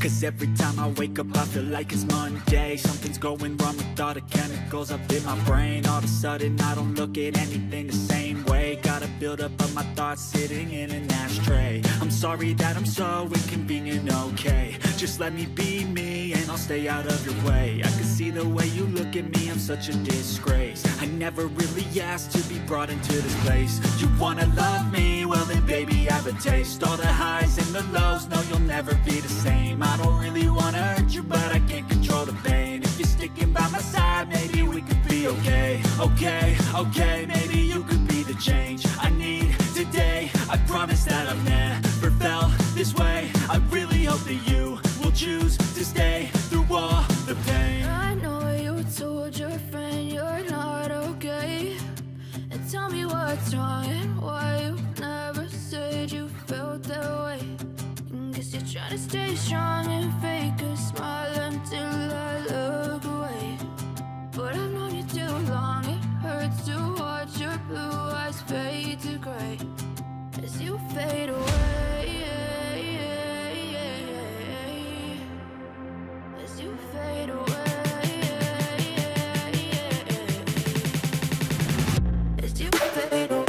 Cause every time I wake up I feel like it's Monday. Something's going wrong with all the chemicals up in my brain. All of a sudden I don't look at anything the same way. Gotta build up of my thoughts sitting in an ashtray. I'm sorry that I'm so inconvenient, okay. Just let me be me and I'll stay out of your way. I can see the way you look at me, I'm such a disgrace. I never really asked to be brought into this place. You wanna love me? Well then baby I have a taste. All the highs and the lows, no you'll never be the same. I don't really wanna hurt you but I can't control the pain. If you're sticking by my side maybe we could be okay. Okay, maybe you could be the change I need today. I promise that I've never felt this way. I really hope that you will choose to stay through all the pain. I know you told your friend you're not okay, and tell me what's wrong and why you never said you felt that way. Guess you're trying to stay strong and fake a smile until I look away. But I've known you too long, it hurts to watch your blue eyes fade to gray as you fade away. As you fade away. As you fade away.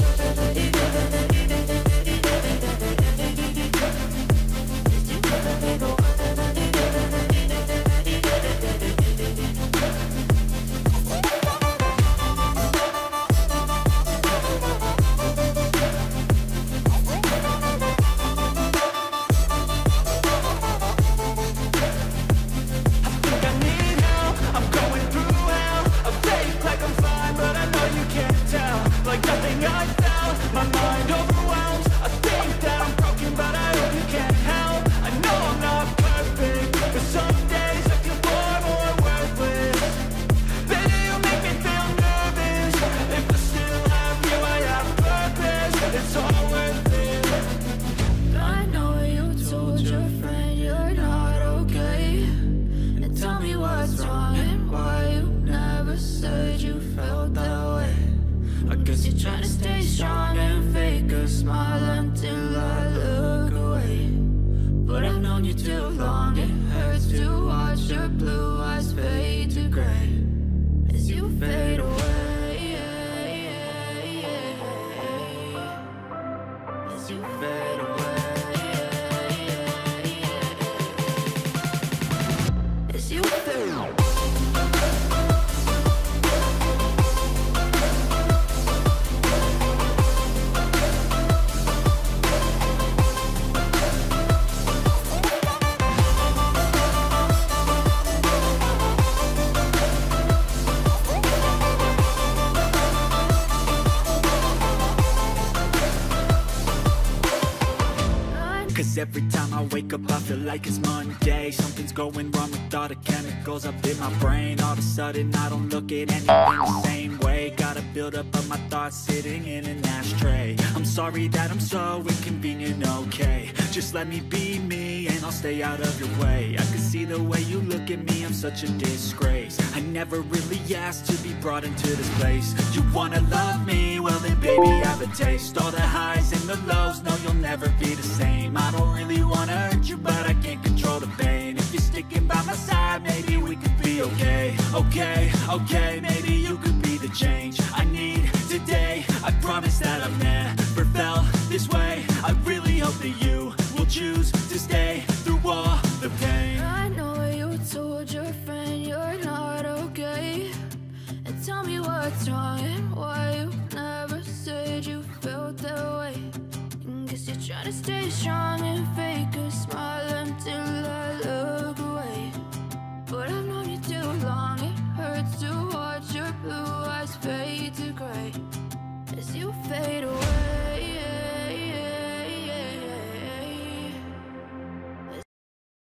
Every time I wake up I feel like it's Monday. Something's going wrong with all the chemicals up in my brain. All of a sudden I don't look at anything the same way. Gotta build up of my thoughts sitting in an ashtray. I'm sorry that I'm so inconvenient, okay. Just let me be me and I'll stay out of your way. I can see the way you look at me, I'm such a disgrace. I never really asked to be brought into this place. You wanna love me? Well then baby I have a taste. All the highs and the lows, no you'll never be the same. I don't really wanna hurt you but I can't control the pain. If you're sticking by my side maybe we could be okay. Okay, maybe you could be the change I need today. I promise that I've never felt this way. I really hope that you will choose to stay through all the pain. I know you told your friend you're not okay, and tell me what's wrong and why you never said you felt that way. Guess you're trying to stay strong